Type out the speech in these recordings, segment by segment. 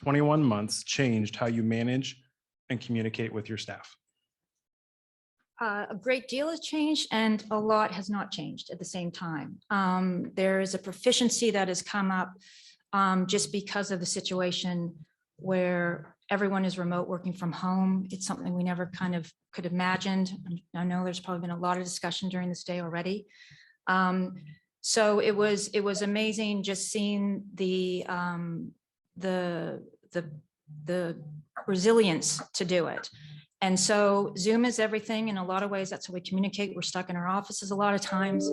21 months changed how you manage and communicate with your staff? A great deal has changed and a lot has not changed at the same time. There is a proficiency that has come up just because of the situation where everyone is remote working from home. It's something we never kind of could have imagined. I know there's probably been a lot of discussion during this day already. So it was amazing just seeing the resilience to do it. And so Zoom is everything. In a lot of ways, that's how we communicate. We're stuck in our offices a lot of times,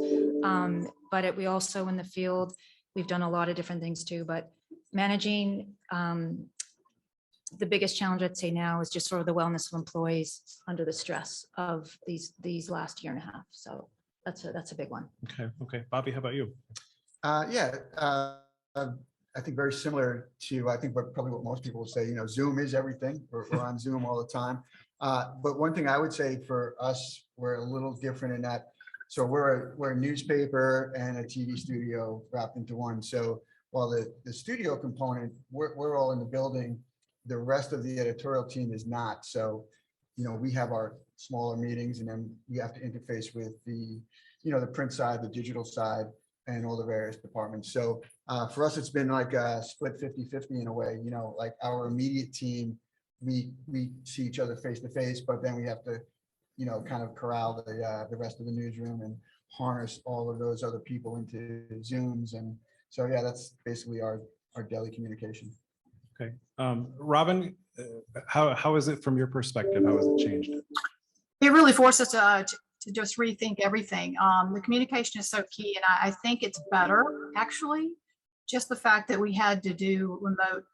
but we also in the field, we've done a lot of different things too. But managing the biggest challenge I'd say now is just sort of the wellness of employees under the stress of these last year and a half. So that's a big one. Okay. Bobby, how about you? I think very similar to, I think probably what most people will say, Zoom is everything. We're on Zoom all the time. But one thing I would say for us, we're a little different in that. So we're a newspaper and a TV studio wrapped into one. So while the studio component, we're all in the building, the rest of the editorial team is not. So, we have our smaller meetings and then we have to interface with the print side, the digital side, and all the various departments. So for us, it's been like a split 50-50 in a way, like our immediate team, we see each other face to face, but then we have to, kind of corral the rest of the newsroom and harness all of those other people into Zooms. And so, yeah, that's basically our daily communication. Okay. Robin, how is it from your perspective? How has it changed? It really forced us to just rethink everything. The communication is so key, and I think it's better, actually. Just the fact that we had to do remote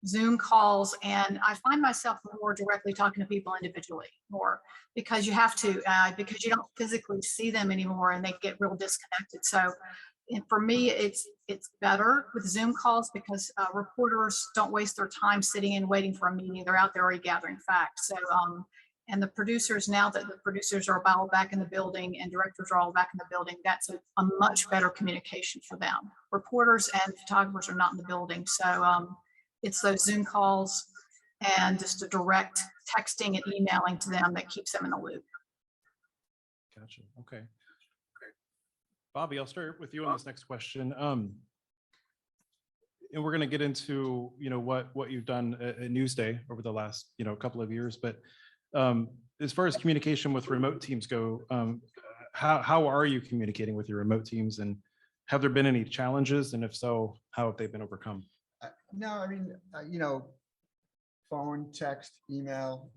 Zoom calls, and I find myself more directly talking to people individually more because you have to, because you don't physically see them anymore and they get real disconnected. So and for me, it's better with Zoom calls because reporters don't waste their time sitting and waiting for a meeting. They're out there already gathering facts. So, and the producers, now that the producers are all back in the building and directors are all back in the building, that's a much better communication for them. Reporters and photographers are not in the building. So it's those Zoom calls and just a direct texting and emailing to them that keeps them in the loop. Gotcha. Okay. Bobby, I'll start with you on this next question. And we're going to get into, what you've done at Newsday over the last, couple of years. But as far as communication with remote teams go, how are you communicating with your remote teams, and have there been any challenges? And if so, how have they been overcome? No, I mean, phone, text, email,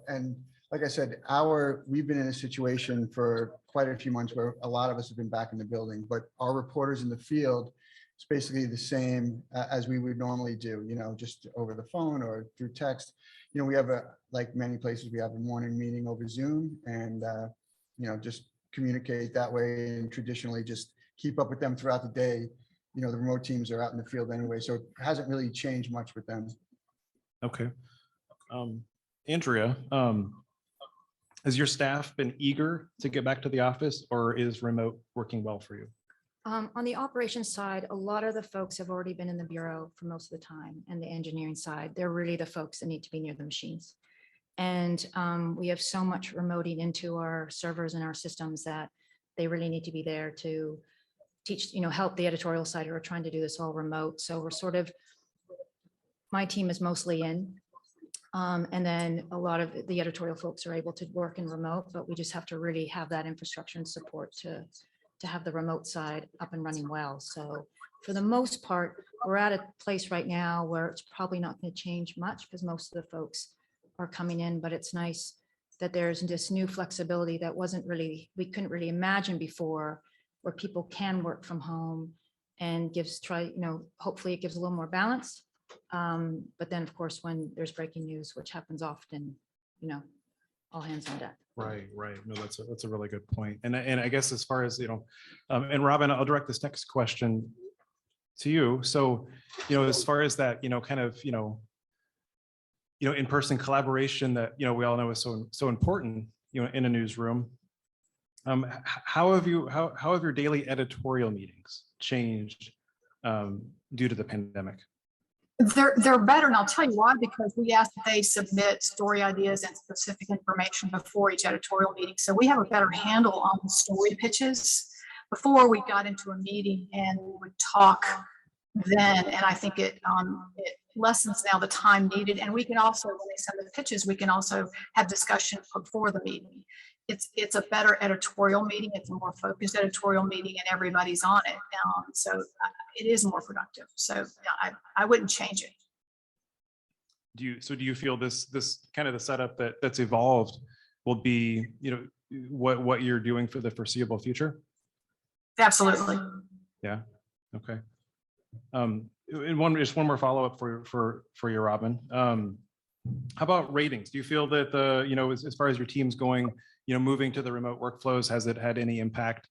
and like I said, we've been in a situation for quite a few months where a lot of us have been back in the building, but our reporters in the field, it's basically the same as we would normally do, just over the phone or through text. We have like many places, we have a morning meeting over Zoom and, just communicate that way and traditionally just keep up with them throughout the day. The remote teams are out in the field anyway, so it hasn't really changed much with them. Okay. Andrea, has your staff been eager to get back to the office, or is remote working well for you? On the operations side, a lot of the folks have already been in the bureau for most of the time, and the engineering side, they're really the folks that need to be near the machines. And we have so much remoting into our servers and our systems that they really need to be there to teach, help the editorial side who are trying to do this all remote. So we're sort of, my team is mostly in. And then a lot of the editorial folks are able to work in remote, but we just have to really have that infrastructure and support to have the remote side up and running well. So for the most part, we're at a place right now where it's probably not going to change much because most of the folks are coming in, but it's nice that there's this new flexibility that we couldn't really imagine before, where people can work from home and hopefully it gives a little more balance. But then, of course, when there's breaking news, which happens often, all hands on deck. Right. No, that's a really good point. And I guess as far as, and Robin, I'll direct this next question to you. So, as far as that, kind of, in-person collaboration that, we all know is so important, in a newsroom. How have your daily editorial meetings changed due to the pandemic? They're better, and I'll tell you why, because we ask that they submit story ideas and specific information before each editorial meeting. So we have a better handle on the story pitches before we got into a meeting and we would talk then. And I think it lessens now the time needed. And we can also, when they send the pitches, we can also have discussion before the meeting. It's a better editorial meeting. It's a more focused editorial meeting, and everybody's on it. So it is more productive. So I wouldn't change it. Do you feel this kind of the setup that's evolved will be, what you're doing for the foreseeable future? Absolutely. Yeah. Okay. And just one more follow-up for you, Robin. How about ratings? Do you feel that as far as your team's going, moving to the remote workflows, has it had any impact,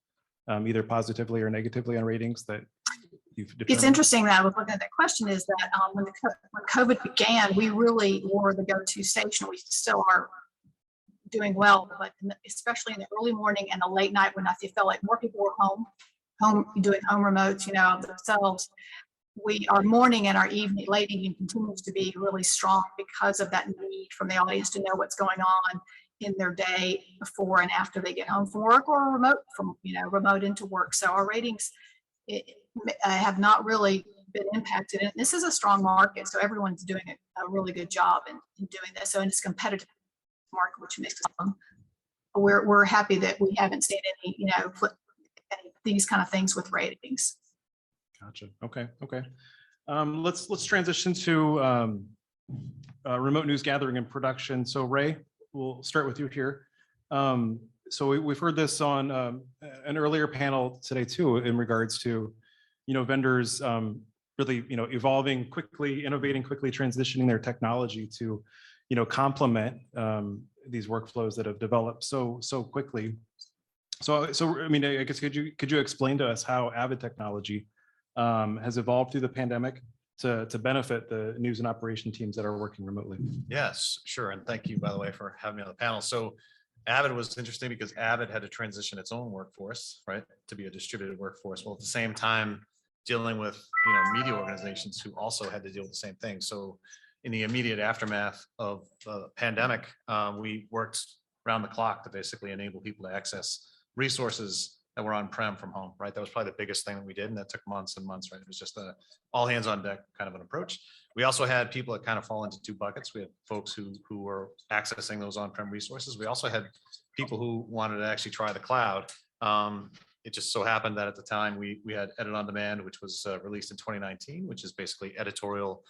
either positively or negatively on ratings that you've determined? It's interesting that I was looking at that question, is that when COVID began, we really were the go-to station. We still are doing well, but especially in the early morning and the late night, when I felt like more people were home doing home remotes, themselves. Our morning and our late evening continues to be really strong because of that need from the audience to know what's going on in their day before and after they get home from work, or remote into work. So our ratings have not really been impacted. And this is a strong market, so everyone's doing a really good job in doing this. So it's a competitive market, which makes us we're happy that we haven't seen any these kind of things with ratings. Gotcha. Okay. Let's transition to remote news gathering and production. So Ray, we'll start with you here. So we've heard this on an earlier panel today too, in regards to vendors really evolving quickly, innovating quickly, transitioning their technology to complement these workflows that have developed so quickly. So I mean, I guess could you explain to us how Avid technology has evolved through the pandemic to benefit the news and operation teams that are working remotely? Yes, sure. And thank you, by the way, for having me on the panel. So Avid was interesting because Avid had to transition its own workforce, right, to be a distributed workforce, while at the same time dealing with media organizations who also had to deal with the same thing. So in the immediate aftermath of the pandemic, we worked around the clock to basically enable people to access resources that were on-prem from home, right? That was probably the biggest thing that we did, and that took months and months, right? It was just a all hands on deck kind of an approach. We also had people that kind of fall into two buckets. We had folks who were accessing those on-prem resources. We also had people who wanted to actually try the cloud. It just so happened that at the time we had Edit On Demand, which was released in 2019, which is basically editorial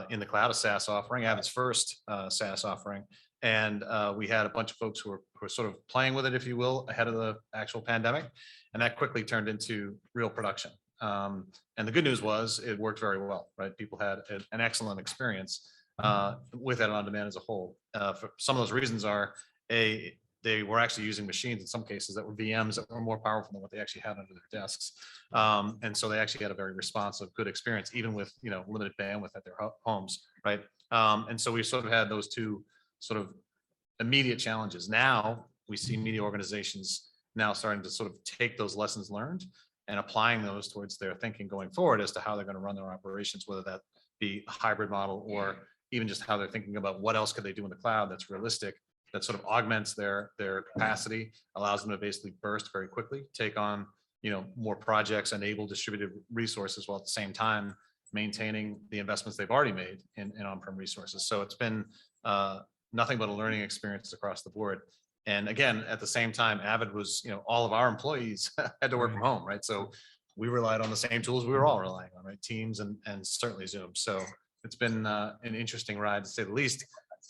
in the cloud, a SaaS offering, Avid's first SaaS offering. And we had a bunch of folks who were sort of playing with it, if you will, ahead of the actual pandemic. And that quickly turned into real production. And the good news was it worked very well, right? People had an excellent experience with Edit On Demand as a whole. For some of those reasons are, they were actually using machines in some cases that were VMs that were more powerful than what they actually had under their desks. And so they actually had a very responsive, good experience, even with limited bandwidth at their homes, right? And so we sort of had those two sort of immediate challenges. Now we see media organizations now starting to sort of take those lessons learned and applying those towards their thinking going forward as to how they're going to run their operations, whether that be a hybrid model or even just how they're thinking about what else could they do in the cloud that's realistic, that sort of augments their capacity, allows them to basically burst very quickly, take on more projects, enable distributed resources, while at the same time maintaining the investments they've already made in on-prem resources. So it's been nothing but a learning experience across the board. And again, at the same time, Avid was, all of our employees had to work from home, right? So we relied on the same tools we were all relying on, right? Teams and certainly Zoom. So it's been an interesting ride, to say the least.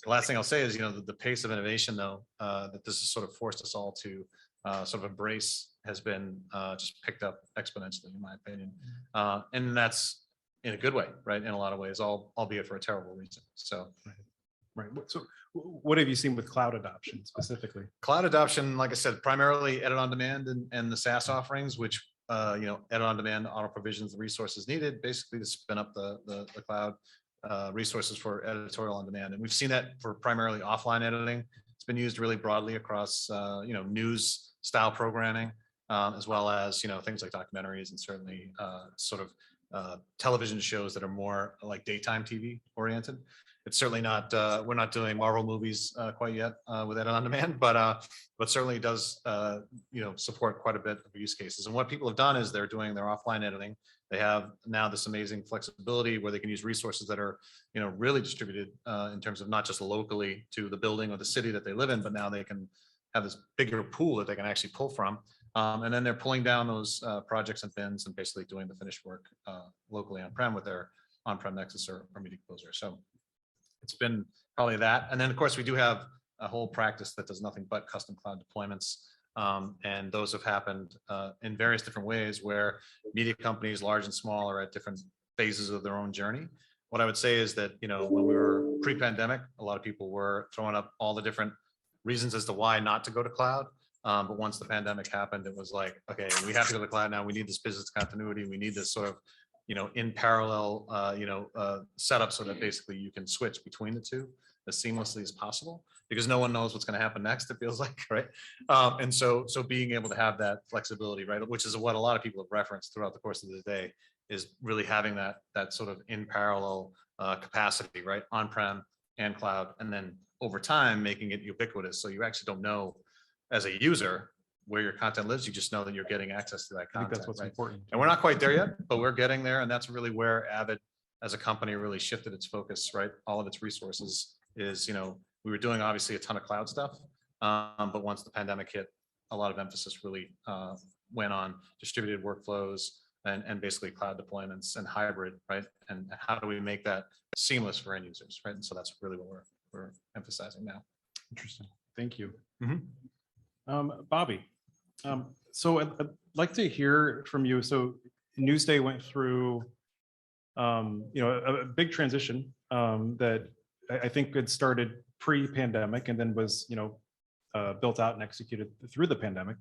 The last thing I'll say is, the pace of innovation, though, that this has sort of forced us all to sort of embrace has been just picked up exponentially, in my opinion. And that's in a good way, right? In a lot of ways, albeit for a terrible reason. So. Right. So what have you seen with cloud adoption specifically? Cloud adoption, like I said, primarily Edit On Demand and the SaaS offerings, which, Edit On Demand auto provisions the resources needed basically to spin up the cloud resources for editorial on demand. And we've seen that for primarily offline editing. It's been used really broadly across, news style programming, as well as, things like documentaries and certainly sort of television shows that are more like daytime TV oriented. It's certainly not, we're not doing Marvel movies quite yet with Edit on Demand, but certainly does, support quite a bit of use cases. And what people have done is they're doing their offline editing. They have now this amazing flexibility where they can use resources that are, really distributed in terms of not just locally to the building or the city that they live in, but now they can have this bigger pool that they can actually pull from. And then they're pulling down those projects and bins and basically doing the finished work locally on-prem with their on-prem Nexus or Media Composer. So it's been probably that. And then, of course, we do have a whole practice that does nothing but custom cloud deployments. And those have happened in various different ways where media companies, large and small, are at different phases of their own journey. What I would say is that, when we were pre-pandemic, a lot of people were throwing up all the different reasons as to why not to go to cloud. But once the pandemic happened, it was like, okay, we have to go to the cloud now. We need this business continuity. We need this sort of, in parallel, setup so that basically you can switch between the two as seamlessly as possible, because no one knows what's going to happen next, it feels like, right? And so being able to have that flexibility, right, which is what a lot of people have referenced throughout the course of the day, is really having that sort of in parallel capacity, right, on-prem and cloud, and then over time making it ubiquitous, so you actually don't know as a user where your content lives. You just know that you're getting access to that I think content. that's what's right? important. And we're not quite there yet, but we're getting there, and that's really where Avid as a company really shifted its focus, right? All of its resources is, we were doing obviously a ton of cloud stuff, but once the pandemic hit, a lot of emphasis really went on distributed workflows and basically cloud deployments and hybrid, right? And how do we make that seamless for end users, right? And so that's really what we're emphasizing now. Interesting. Thank you. Mhm. Bobby, so I'd like to hear from you. So Newsday went through, a big transition that I think had started pre-pandemic and then was, built out and executed through the pandemic.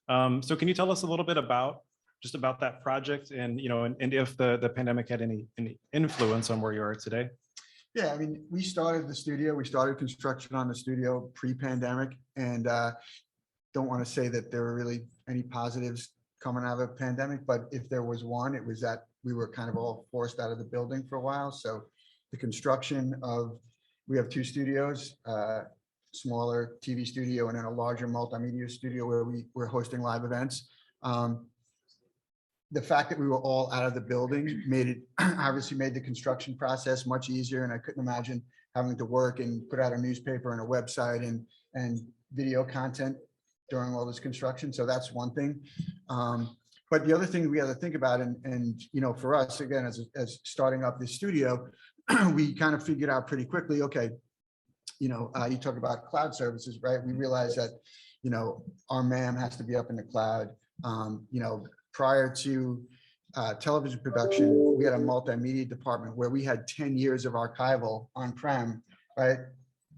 So can you tell us a little bit about that project and, and if the pandemic had any influence on where you are today? Yeah, I mean, we started the studio, we started construction on the studio pre-pandemic, and don't want to say that there were really any positives coming out of the pandemic, but if there was one, it was that we were kind of all forced out of the building for a while. So the construction of, we have two studios, smaller TV studio and then a larger multimedia studio where we're hosting live events. The fact that we were all out of the building obviously made the construction process much easier. And I couldn't imagine having to work and put out a newspaper and a website and video content during all this construction. So that's one thing. But the other thing we had to think about, and for us, again, as starting up this studio, we kind of figured out pretty quickly, okay, you talk about cloud services, right? We realized that, our MAM has to be up in the cloud. Prior to television production, we had a multimedia department where we had 10 years of archival on-prem, right?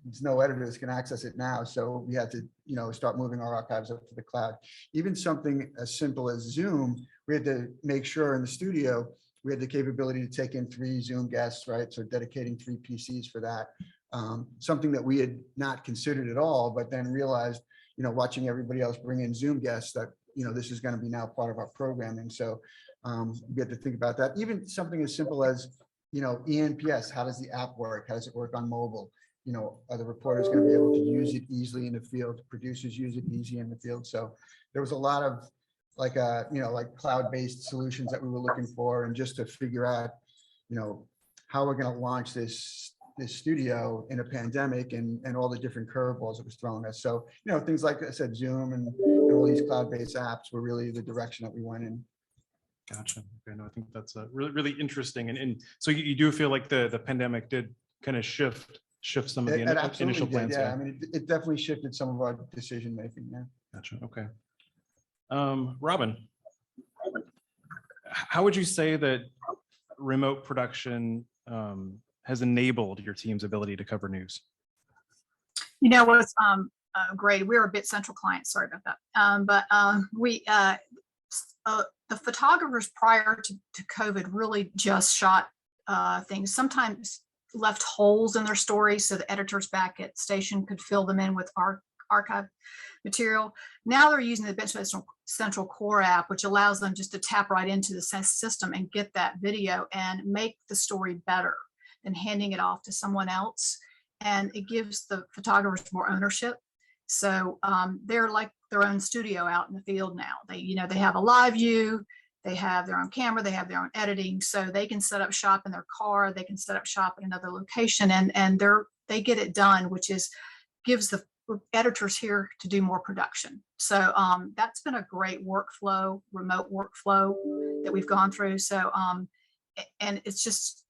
There's no editor that's can access it now. So we had to, start moving our archives up to the cloud. Even something as simple as Zoom, we had to make sure in the studio, we had the capability to take in 3 Zoom guests, right? So dedicating 3 PCs for that. Something that we had not considered at all, but then realized, watching everybody else bring in Zoom guests that, this is going to be now part of our programming. So we had to think about that. Even something as simple as, ENPS, how does the app work? How does it work on mobile? Are the reporters going to be able to use it easily in the field? Producers use it easy in the field. So there was a lot of like cloud-based solutions that we were looking for, and just to figure out, how we're going to launch this studio in a pandemic and all the different curveballs it was throwing us. So, things like I said, Zoom and all these cloud-based apps were really the direction that we went in. Gotcha. Okay, no, I think that's really, really interesting. And so you do feel like the pandemic did kind of shift some of the It absolutely initial did, plans. yeah. I mean, it definitely shifted some of our decision making. Yeah. Gotcha. Okay. Robin, how would you say that remote production has enabled your team's ability to cover news? What's great. We're a bit central client. Sorry about that. But the photographers prior to COVID really just shot things. Sometimes left holes in their stories so the editors back at station could fill them in with archive material. Now they're using the Bench Central Core app, which allows them just to tap right into the system and get that video and make the story better than handing it off to someone else. And it gives the photographers more ownership. So they're like their own studio out in the field now. They have a live view, they have their own camera, they have their own editing, so they can set up shop in their car, they can set up shop in another location, and they get it done, which gives the editors here to do more production. So that's been a great workflow, remote workflow that we've gone through. So and it's just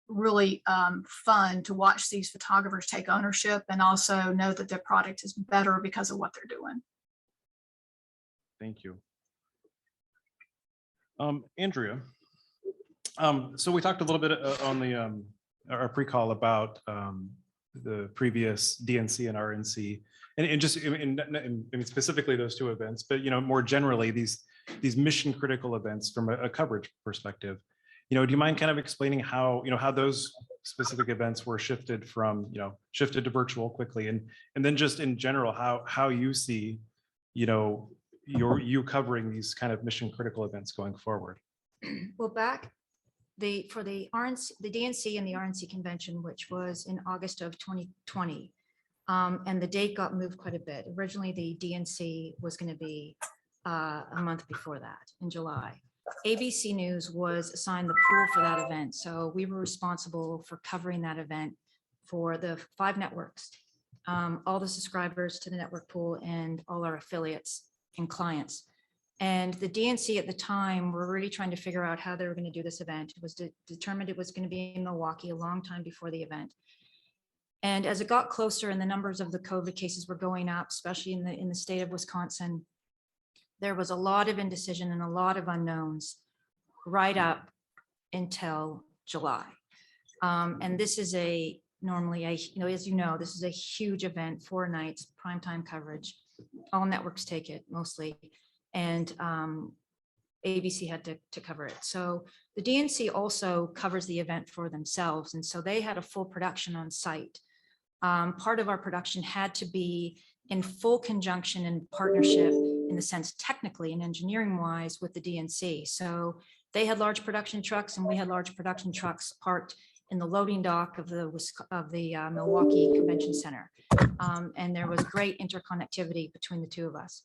really fun to watch these photographers take ownership and also know that their product is better because of what they're doing. Thank you. Andrea, so we talked a little bit on the our pre-call about the previous DNC and RNC, and just in specifically those two events, but more generally these mission critical events from a coverage perspective. Do you mind kind of explaining how how those specific events were shifted to virtual quickly, and then just in general how you see you covering these kind of mission critical events going forward? Well, for the RNC, the DNC and the RNC convention, which was in August of 2020, and the date got moved quite a bit. Originally, the DNC was going to be a month before that, in July. ABC News was assigned the pool for that event, so we were responsible for covering that event for the 5 networks, all the subscribers to the network pool, and all our affiliates and clients. And the DNC at the time were really trying to figure out how they were going to do this event. It was determined it was going to be in Milwaukee a long time before the event. And as it got closer and the numbers of the COVID cases were going up, especially in the state of Wisconsin, there was a lot of indecision and a lot of unknowns right up until July. And this is normally, as this is a huge event, 4 nights, primetime coverage. All networks take it mostly, and ABC had to cover it. So the DNC also covers the event for themselves, and so they had a full production on site. Part of our production had to be in full conjunction and partnership in the sense technically and engineering wise with the DNC. So they had large production trucks and we had large production trucks parked in the loading dock of the Milwaukee Convention Center. And there was great interconnectivity between the two of us.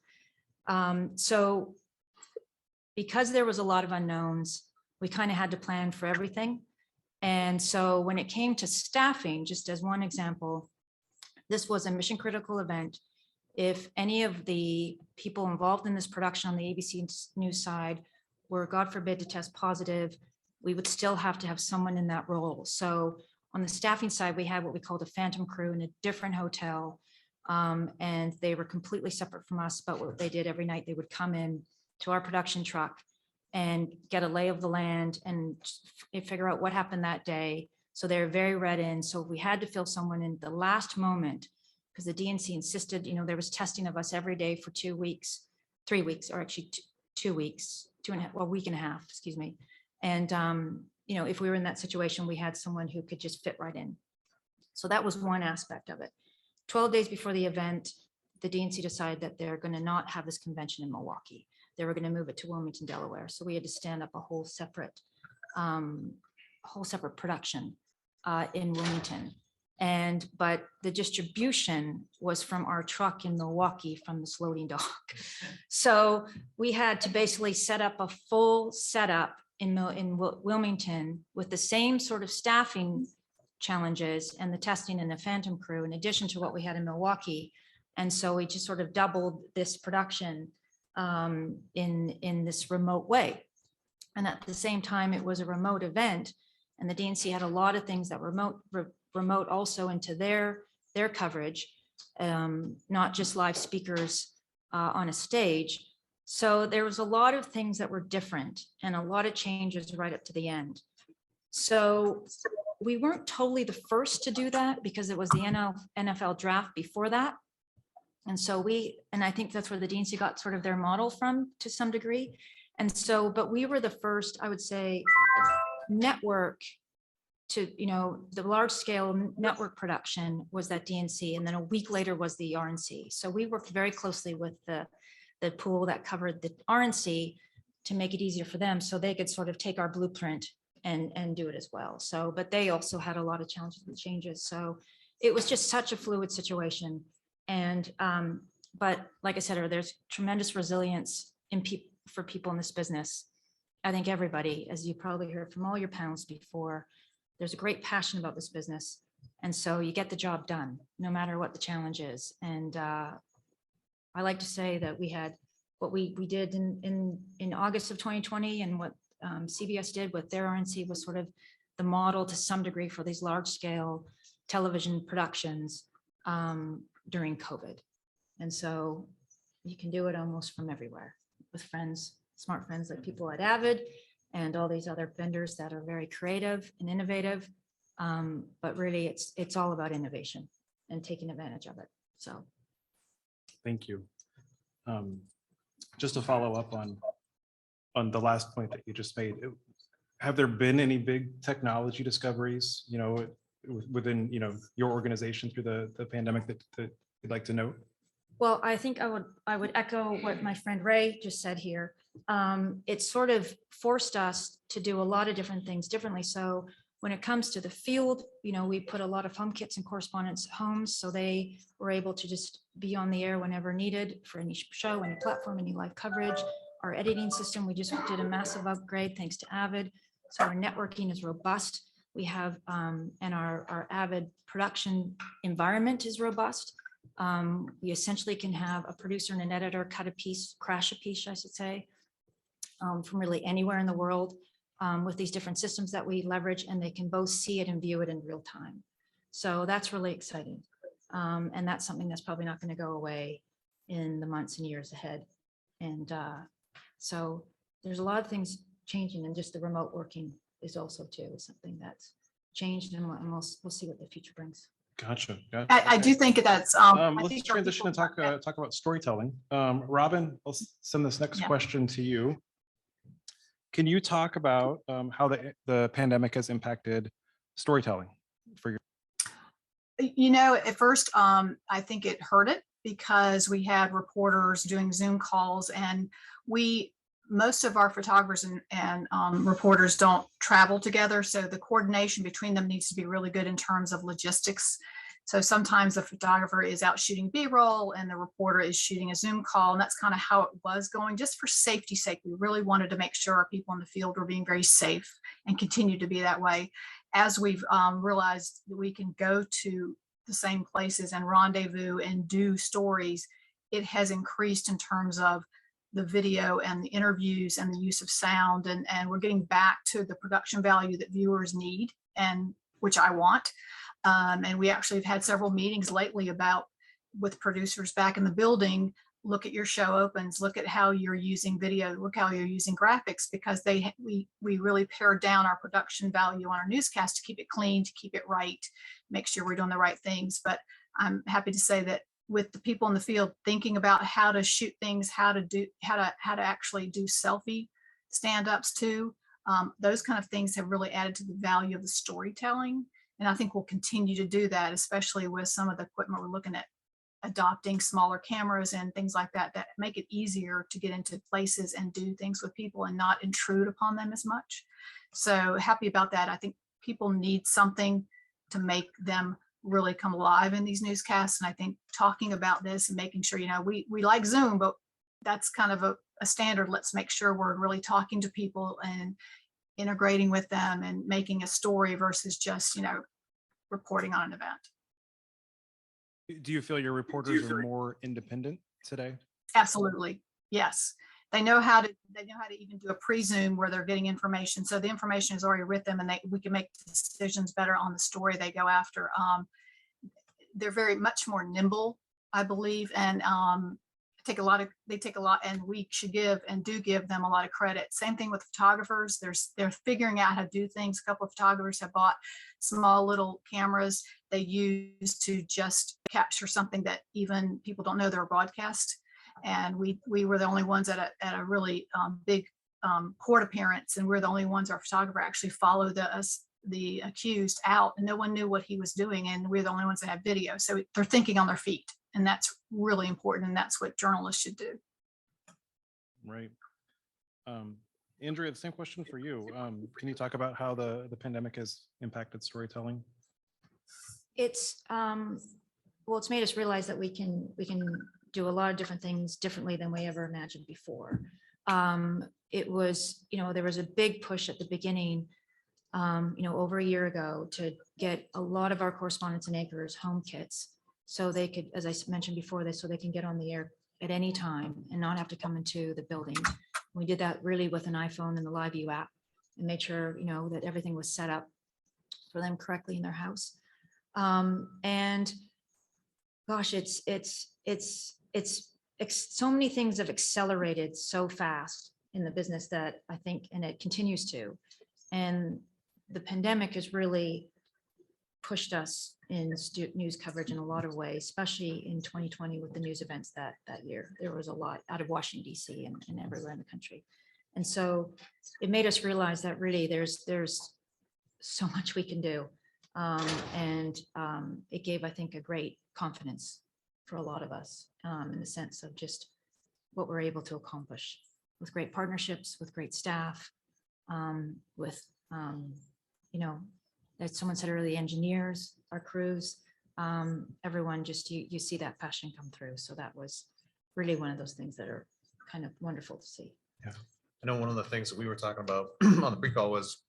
So because there was a lot of unknowns, we kind of had to plan for everything. And so when it came to staffing, just as one example, this was a mission critical event. If any of the people involved in this production on the ABC News side were, God forbid, to test positive, we would still have to have someone in that role. So on the staffing side, we had what we called a phantom crew in a different hotel. And they were completely separate from us, but what they did every night, they would come in to our production truck and get a lay of the land and figure out what happened that day. So they're very read in. So we had to fill someone in the last moment because the DNC insisted, there was testing of us every day for 2 weeks, 3 weeks, or actually 2 weeks, a week and a half, excuse me. And, if we were in that situation, we had someone who could just fit right in. So that was one aspect of it. 12 days before the event, the DNC decided that they're going to not have this convention in Milwaukee. They were going to move it to Wilmington, Delaware. So we had to stand up a whole separate production in Wilmington. But the distribution was from our truck in Milwaukee from this loading dock. So we had to basically set up a full setup in Wilmington with the same sort of staffing challenges and the testing and the phantom crew in addition to what we had in Milwaukee. And so we just sort of doubled this production in this remote way. And at the same time, it was a remote event, and the DNC had a lot of things that were remote also into their coverage, not just live speakers on a stage. So there was a lot of things that were different and a lot of changes right up to the end. So we weren't totally the first to do that because it was the NFL draft before that. And so I think that's where the DNC got sort of their model from to some degree. And so, but we were the first, I would say, network to, the large scale network production was that DNC, and then a week later was the RNC. So we worked very closely with the pool that covered the RNC to make it easier for them, so they could sort of take our blueprint and do it as well. So, but they also had a lot of challenges and changes. So it was just such a fluid situation. And, but like I said, there's tremendous resilience for people in this business. I think everybody, as you probably heard from all your panels before, there's a great passion about this business. And so you get the job done, no matter what the challenge is. And I like to say that we had what we did in August of 2020, and what CBS did with their RNC was sort of the model to some degree for these large scale television productions during COVID. And so you can do it almost from everywhere with friends, smart friends like people at Avid and all these other vendors that are very creative and innovative. But really it's all about innovation and taking advantage of it. So. Thank you. Just to follow up on the last point that you just made, have there been any big technology discoveries, within, your organization through the pandemic that you'd like to note? Well, I think I would echo what my friend Ray just said here. It sort of forced us to do a lot of different things differently. So when it comes to the field, we put a lot of home kits and correspondents at homes, so they were able to just be on the air whenever needed for any show, any platform, any live coverage. Our editing system, we just did a massive upgrade thanks to Avid. So our networking is robust. We have, and our Avid production environment is robust. We essentially can have a producer and an editor cut a piece, crash a piece, I should say, from really anywhere in the world with these different systems that we leverage, and they can both see it and view it in real time. So that's really exciting. And that's something that's probably not going to go away in the months and years ahead. And so there's a lot of things changing, and just the remote working is also too something that's changed, and we'll see what the future brings. Gotcha. I do think that's. I Let's think transition and talk about storytelling. Robin, I'll send this next Yeah. question to you. Can you talk about how the pandemic has impacted storytelling for your? At first, I think it hurt it because we had reporters doing Zoom calls, and most of our photographers and reporters don't travel together. So the coordination between them needs to be really good in terms of logistics. So sometimes the photographer is out shooting B-roll and the reporter is shooting a Zoom call. And that's kind of how it was going, just for safety's sake. We really wanted to make sure our people in the field were being very safe and continue to be that way. As we've realized that we can go to the same places and rendezvous and do stories, it has increased in terms of the video and the interviews and the use of sound, and we're getting back to the production value that viewers need, and which I want. And we actually have had several meetings lately with producers back in the building. Look at your show opens, look at how you're using video, look how you're using graphics, because we really pared down our production value on our newscast to keep it clean, to keep it right, make sure we're doing the right things. But I'm happy to say that with the people in the field thinking about how to shoot things, how to actually do selfie stand-ups too, those kind of things have really added to the value of the storytelling. And I think we'll continue to do that, especially with some of the equipment we're looking at adopting, smaller cameras and things like that make it easier to get into places and do things with people and not intrude upon them as much. So happy about that. I think people need something to make them really come alive in these newscasts. And I think talking about this and making sure, we like Zoom, but that's kind of a standard. Let's make sure we're really talking to people and integrating with them and making a story versus just, reporting on an event. Do you feel your reporters are more independent today? Absolutely. Yes. They know how to even do a pre-Zoom where they're getting information. So the information is already with them, and we can make decisions better on the story they go after. They're very much more nimble, I believe, and they take a lot, and we should give and do give them a lot of credit. Same thing with photographers. They're figuring out how to do things. A couple of photographers have bought small little cameras they use to just capture something that even people don't know they're a broadcast. And we were the only ones at a really big court appearance, and we're the only ones, our photographer actually followed us the accused out and no one knew what he was doing. And we're the only ones that have video. So they're thinking on their feet. And that's really important. And that's what journalists should do. Right. Andrea, the same question for you. Can you talk about how the pandemic has impacted storytelling? It's, well, it's made us realize that we can do a lot of different things differently than we ever imagined before. It was, there was a big push at the beginning, over a year ago to get a lot of our correspondents and anchors home kits. So they could, as I mentioned before, so they can get on the air at any time and not have to come into the building. We did that really with an iPhone and the Live View app and made sure, that everything was set up for them correctly in their house. And gosh, so many things have accelerated so fast in the business that I think, and it continues to, and the pandemic has really pushed us in news coverage in a lot of ways, especially in 2020 with the news events that year. There was a lot out of Washington, DC and everywhere in the country. And so it made us realize that really there's so much we can do. And it gave, I think, a great confidence for a lot of us in the sense of just what we're able to accomplish with great partnerships, with great staff, with, as someone said earlier, engineers, our crews, everyone, just you see that passion come through. So that was really one of those things that are kind of wonderful to see. Yeah. I know one of the things that we were talking about on the pre-call was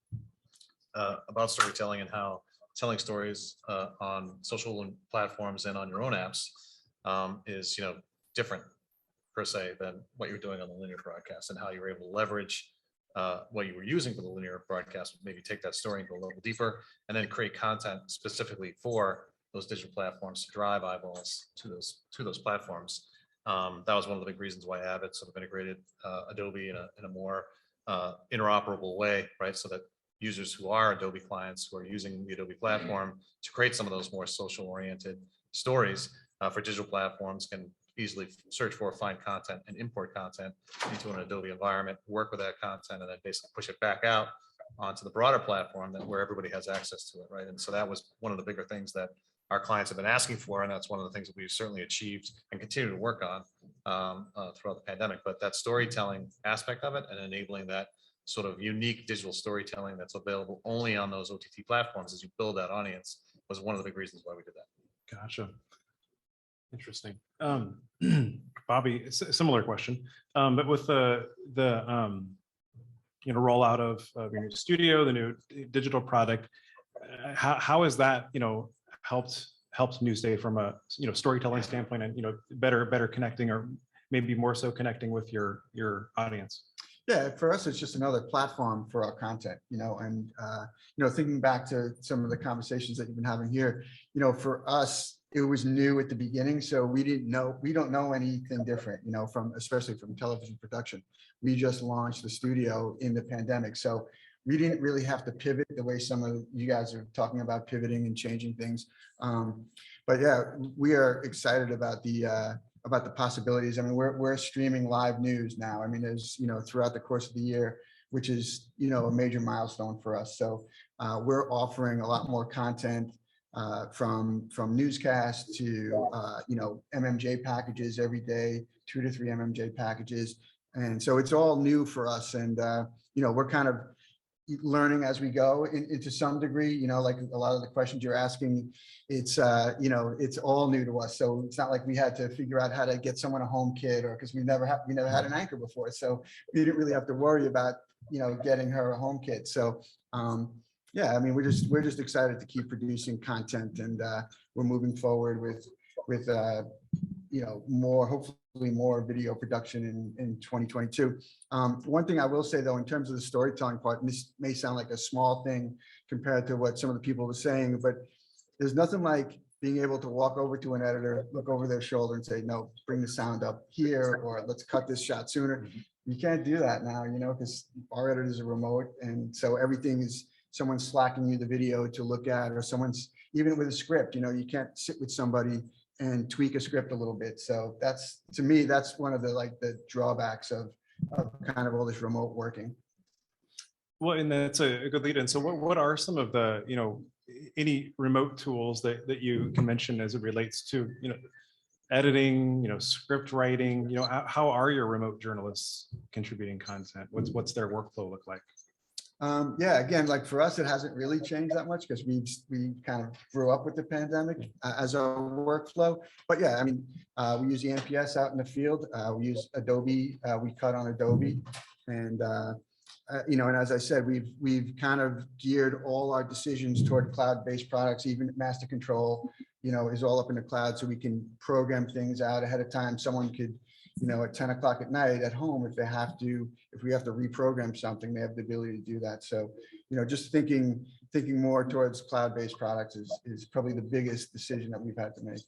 about storytelling and how telling stories on social platforms and on your own apps is, different per se than what you're doing on the linear broadcast, and how you were able to leverage what you were using for the linear broadcast, maybe take that story and go a level deeper, and then create content specifically for those digital platforms to drive eyeballs to those platforms. That was one of the big reasons why Avid sort of integrated Adobe in a more interoperable way, right? So that users who are Adobe clients who are using the Adobe platform to create some of those more social oriented stories for digital platforms can easily search for, find content and import content into an Adobe environment, work with that content, and then basically push it back out onto the broader platform where everybody has access to it, right? And so that was one of the bigger things that our clients have been asking for, and that's one of the things that we've certainly achieved and continue to work on throughout the pandemic. But that storytelling aspect of it and enabling that sort of unique digital storytelling that's available only on those OTT platforms as you build that audience was one of the big reasons why we did that. Gotcha. Interesting. Bobby, similar question, but with the rollout of your new studio, the new digital product, how has that helped Newsday from a storytelling standpoint, and better connecting, or maybe more so connecting with your audience? Yeah, for us, it's just another platform for our content, and thinking back to some of the conversations that you've been having here, for us, it was new at the beginning, so we don't know anything different, especially from television production. We just launched the studio in the pandemic, so we didn't really have to pivot the way some of you guys are talking about pivoting and changing things. But yeah, we are excited about the possibilities. I mean, we're streaming live news now. I mean, there's, throughout the course of the year, which is, a major milestone for us. So we're offering a lot more content from newscasts to, MMJ packages every day, 2 to 3 MMJ packages. And so it's all new for us. And, we're kind of learning as we go into some degree, like a lot of the questions you're asking, it's all new to us. So it's not like we had to figure out how to get someone a home kit, or because we never had an anchor before. So we didn't really have to worry about, getting her a home kit. So yeah, I mean, we're just excited to keep producing content, and we're moving forward with more, hopefully more video production in 2022. One thing I will say though, in terms of the storytelling part, and this may sound like a small thing compared to what some of the people were saying, but there's nothing like being able to walk over to an editor, look over their shoulder and say, no, bring the sound up here, or let's cut this shot sooner. You can't do that now, because our editors are remote. And so everything is someone's slacking you the video to look at, or someone's, even with a script, you can't sit with somebody and tweak a script a little bit. So that's, to me, that's one of the drawbacks of kind of all this remote working. Well, and that's a good lead in. So what are some of the, any remote tools that you can mention as it relates to, editing, script writing, how are your remote journalists contributing content? What's their workflow look like? Yeah, again, like for us, it hasn't really changed that much because we kind of grew up with the pandemic as our workflow. But yeah, I mean, we use the NPS out in the field. We use Adobe. We cut on Adobe, and and as I said, we've kind of geared all our decisions toward cloud-based products. Even master control, is all up in the cloud, so we can program things out ahead of time. Someone could, at 10 o'clock at night at home, if we have to reprogram something, they have the ability to do that. So, just thinking more towards cloud-based products is probably the biggest decision that we've had to make.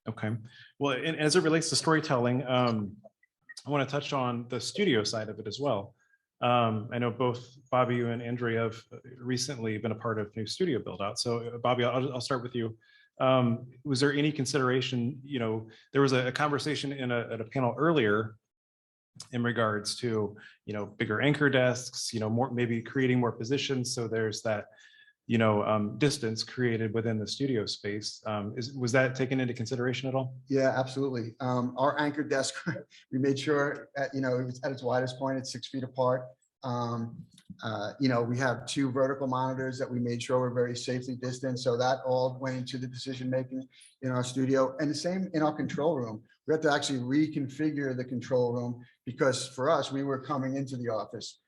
Okay. Well, and as it relates to storytelling, I want to touch on the studio side of it as well. I know both Bobby, you and Andrea have recently been a part of new studio build out. So Bobby, I'll start with you. Was there any consideration, there was a conversation at a panel earlier in regards to, bigger anchor desks, more, maybe creating more positions. So there's that, distance created within the studio space. Was that taken into consideration at all? Yeah, absolutely. Our anchor desk, we made sure it was at its widest point, it's 6 feet apart. We have 2 vertical monitors that we made sure were very safely distanced. So that all went into the decision making in our studio, and the same in our control room. We had to actually reconfigure the control room because for us, we were coming into the office.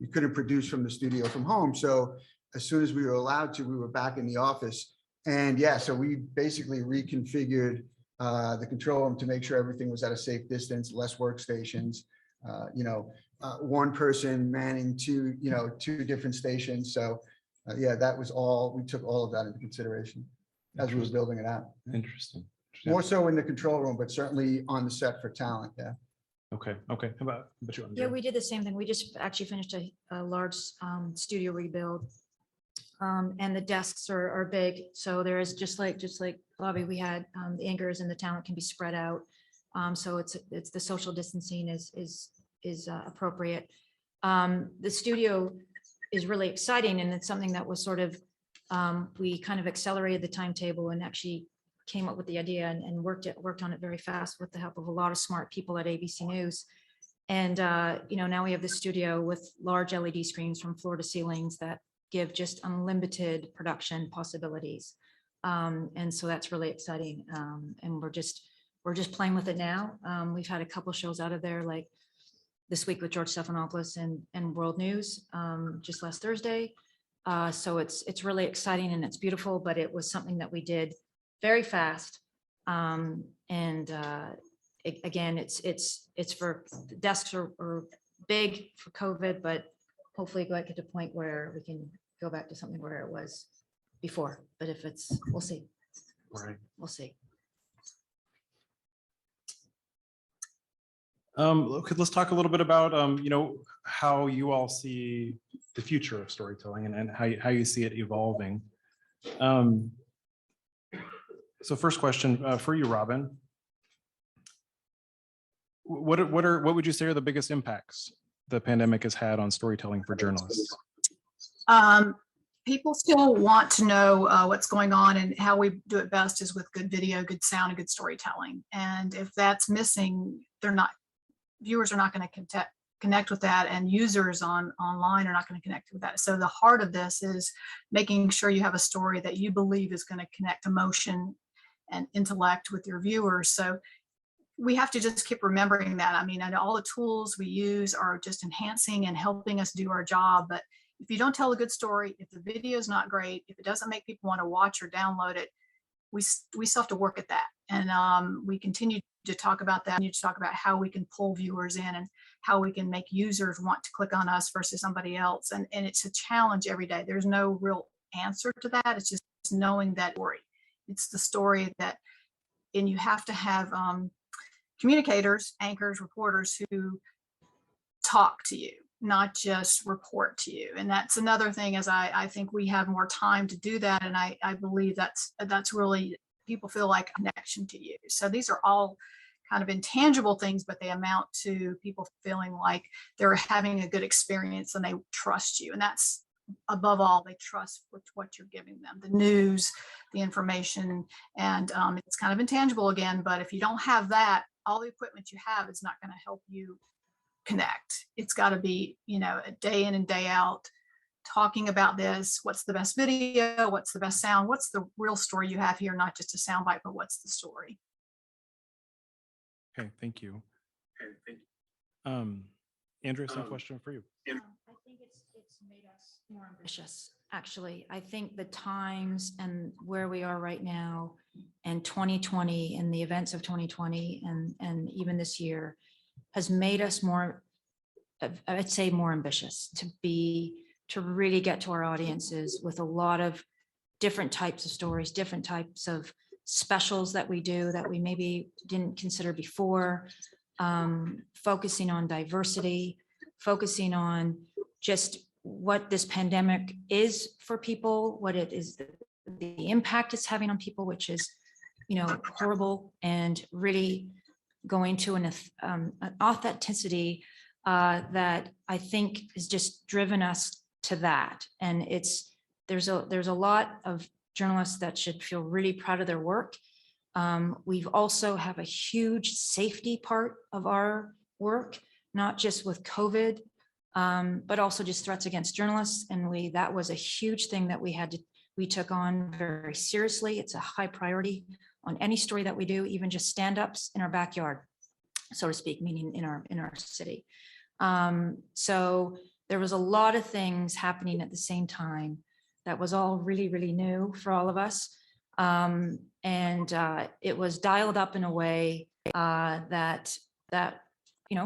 We couldn't produce from the studio from home. So as soon as we were allowed to, we were back in the office. And yeah, so we basically reconfigured the control room to make sure everything was at a safe distance, less workstations, one person manning two different stations. So yeah, that was all, we took all of that into consideration as we were building it out. Interesting. More so in the control room, but certainly on the set for talent. Yeah. Okay. How about you? Yeah, we did the same thing. We just actually finished a large studio rebuild. And the desks are big. So there is just like Bobby, we had the anchors and the talent can be spread out. So it's the social distancing is appropriate. The studio is really exciting, and it's something that was sort of we kind of accelerated the timetable and actually came up with the idea and worked on it very fast with the help of a lot of smart people at ABC News. And now we have the studio with large LED screens from floor to ceilings that give just unlimited production possibilities. And so that's really exciting. And we're just playing with it now. We've had a couple shows out of there, like this week with George Stephanopoulos and World News just last Thursday. So it's really exciting and it's beautiful, but it was something that we did very fast. Again, it's for the desks are big for COVID, but hopefully get to a point where we can go back to something where it was before. But if we'll see. Right. We'll see. Okay, let's talk a little bit about how you all see the future of storytelling and how you see it evolving. So first question for you, Robin. What would you say are the biggest impacts the pandemic has had on storytelling for journalists? People still want to know what's going on, and how we do it best is with good video, good sound, and good storytelling. And if that's missing, viewers are not going to connect with that, and users online are not going to connect with that. So the heart of this is making sure you have a story that you believe is going to connect emotion and intellect with your viewers. So we have to just keep remembering that. I mean, and all the tools we use are just enhancing and helping us do our job. But if you don't tell a good story, if the video is not great, if it doesn't make people want to watch or download it, we still have to work at that. And we continue to talk about that. We need to talk about how we can pull viewers in and how we can make users want to click on us versus somebody else. And it's a challenge every day. There's no real answer to that. It's just knowing that story. It's the story and you have to have communicators, anchors, reporters who talk to you, not just report to you. And that's another thing, as I think we have more time to do that. And I believe that's really, people feel like a connection to you. So these are all kind of intangible things, but they amount to people feeling like they're having a good experience and they trust you. And that's above all, they trust what you're giving them, the news, the information, and it's kind of intangible again. But if you don't have that, all the equipment you have is not going to help you connect. It's got to be, a day in and day out talking about this. What's the best video? What's the best sound? What's the real story you have here? Not just a soundbite, but what's the story? Okay, thank you. Andrew, same question for you. I think it's made us more ambitious, actually. I think the times and where we are right now and 2020 and the events of 2020 and even this year has made us more, I'd say more ambitious to really get to our audiences with a lot of different types of stories, different types of specials that we do that we maybe didn't consider before, focusing on diversity, focusing on just what this pandemic is for people, what it is, the impact it's having on people, which is, horrible, and really going to an authenticity that I think has just driven us to that. And there's a lot of journalists that should feel really proud of their work. We've also have a huge safety part of our work, not just with COVID, but also just threats against journalists. And that was a huge thing that we took on very seriously. It's a high priority on any story that we do, even just stand-ups in our backyard, so to speak, meaning in our city. So there was a lot of things happening at the same time that was all really, really new for all of us. And it was dialed up in a way that we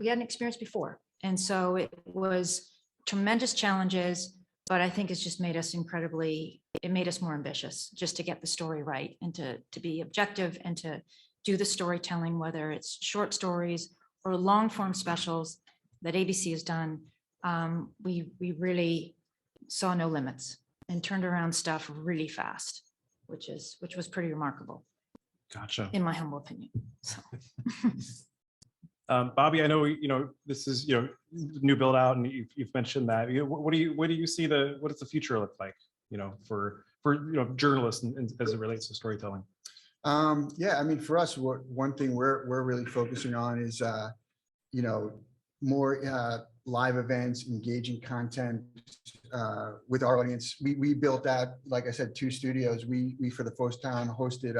hadn't experienced before. And so it was tremendous challenges, but I think it's just made us it made us more ambitious just to get the story right and to be objective and to do the storytelling, whether it's short stories or long form specials that ABC has done. We really saw no limits and turned around stuff really fast, which was pretty remarkable. Gotcha. In my humble opinion. So. Bobby, I know, this is, new build out, and you've mentioned that. What do you see what does the future look like, for journalists and as it relates to storytelling? Yeah, I mean, for us, one thing we're really focusing on is, more live events, engaging content with our audience. We built that, like I said, 2 studios. We for the first time hosted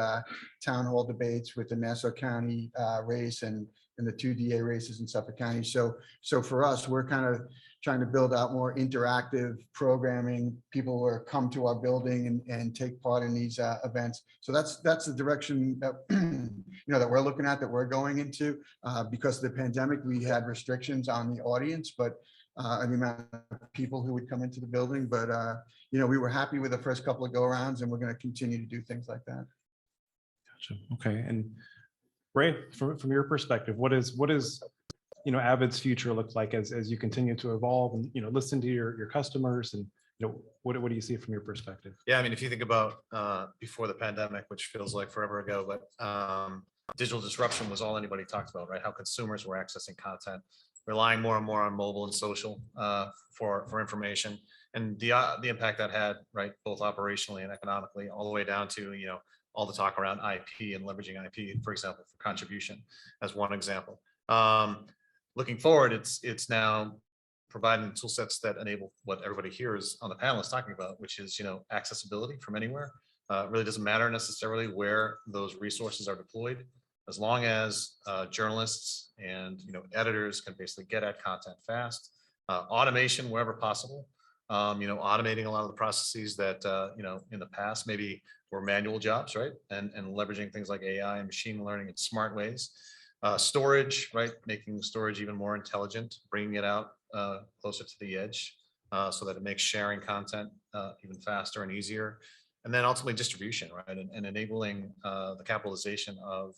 town hall debates with the Nassau County race and the 2 DA races in Suffolk County. So for us, we're kind of trying to build out more interactive programming. People will come to our building and take part in these events. So that's the direction that that we're looking at, that we're going into. Because of the pandemic, we had restrictions on the audience, but the amount of people who would come into the building. But we were happy with the first couple of go-arounds, and we're going to continue to do things like that. Gotcha. Okay. And Ray, from your perspective, what is Avid's future look like as you continue to evolve and listen to your customers, and what do you see from your perspective? Yeah, I mean, if you think about before the pandemic, which feels like forever ago, but digital disruption was all anybody talked about, right? How consumers were accessing content, relying more and more on mobile and social for information, and the impact that had, right, both operationally and economically, all the way down to all the talk around IP and leveraging IP, for example, for contribution, as one example. Looking forward, it's now providing tool sets that enable what everybody here is on the panel is talking about, which is accessibility from anywhere. It really doesn't matter necessarily where those resources are deployed, as long as journalists and editors can basically get at content fast. Automation wherever possible. Automating a lot of the processes that in the past maybe were manual jobs, right? And leveraging things like AI and machine learning in smart ways. Storage, right? Making storage even more intelligent, bringing it out closer to the edge so that it makes sharing content even faster and easier. And then ultimately distribution, right? And enabling the capitalization of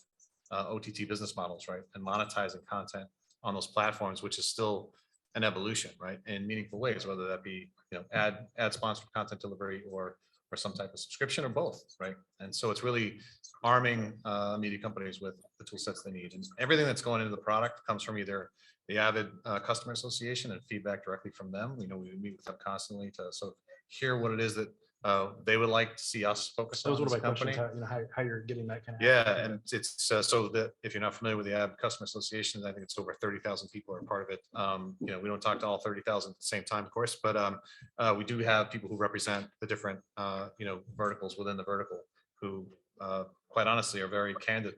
OTT business models, right? And monetizing content on those platforms, which is still an evolution, right? In meaningful ways, whether that be ad sponsored content delivery or or some type of subscription or both, right? And so it's really arming media companies with the tool sets they need. And everything that's going into the product comes from either the Avid Customer Association and feedback directly from them. We meet with them constantly to sort of hear what it is that they would like to see us focus That was on one as of a my company. questions, how you're getting that kind of. Yeah, and it's so that if you're not familiar with the AB Customer Association, I think it's over 30,000 people are part of it. We don't talk to all 30,000 at the same time, of course, but we do have people who represent the different verticals within the vertical who quite honestly are very candid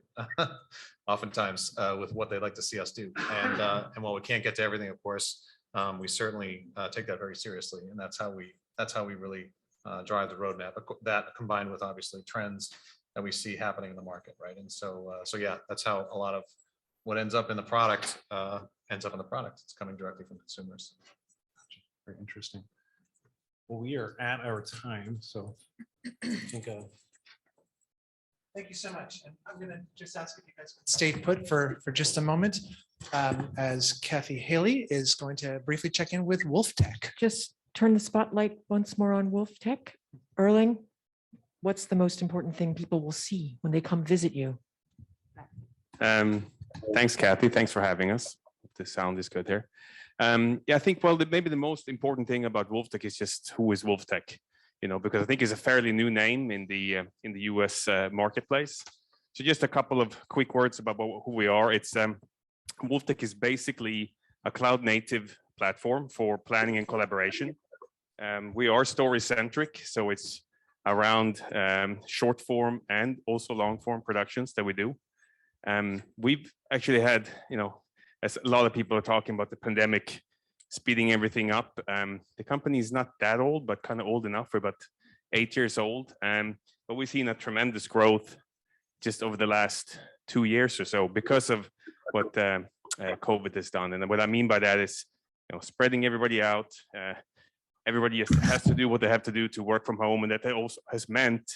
oftentimes with what they'd like to see us do. And while we can't get to everything, of course, we certainly take that very seriously, and that's how we really drive the roadmap. That combined with obviously trends that we see happening in the market, right? And so yeah, that's how a lot of what ends up in the product ends up in the product. It's coming directly from consumers. Very interesting. Well, we are at our time, so I think Thank you so much. And I'm going to just ask if you guys could stay put for just a moment, as Kathy Haley is going to briefly check in with Wolftec. Just turn the spotlight once more on Wolftec. Erling, what's the most important thing people will see when they come visit you? Thanks, Kathy. Thanks for having us. The sound is good there. Yeah, I think, well, maybe the most important thing about Wolftec is just who is Wolftec, because I think it's a fairly new name in the US marketplace. So just a couple of quick words about who we are. It's Wolftec is basically a cloud native platform for planning and collaboration. We are story centric, so it's around short form and also long form productions that we do. We've actually had, as a lot of people are talking about the pandemic speeding everything up. The company is not that old, but kind of old enough. We're about 8 years old. But we've seen a tremendous growth just over the last 2 years or so because of what COVID has done. And what I mean by that is, spreading everybody out. Everybody has to do what they have to do to work from home. And that also has meant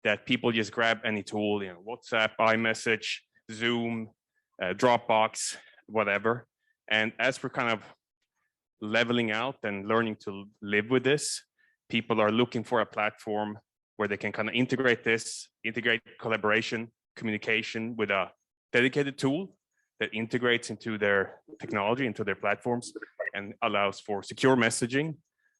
that people just grab any tool, WhatsApp, iMessage, Zoom, Dropbox, whatever. And as we're kind of leveling out and learning to live with this, people are looking for a platform where they can kind of integrate collaboration, communication with a dedicated tool that integrates into their technology, into their platforms, and allows for secure messaging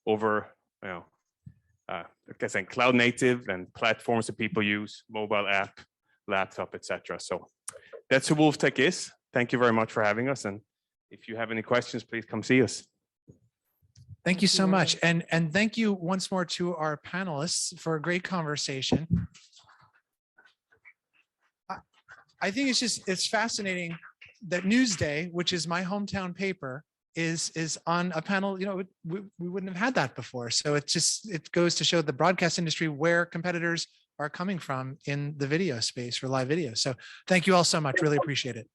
over, like I said, cloud native and platforms that people use, mobile app, laptop, etc. So that's who Wolftec is. Thank you very much for having us. And if you have any questions, please come see us. Thank you so much. And thank you once more to our panelists for a great conversation. I think it's fascinating that Newsday, which is my hometown paper, is on a panel. We wouldn't have had that before. So it goes to show the broadcast industry where competitors are coming from in the video space for live video. So thank you all so much. Really appreciate it.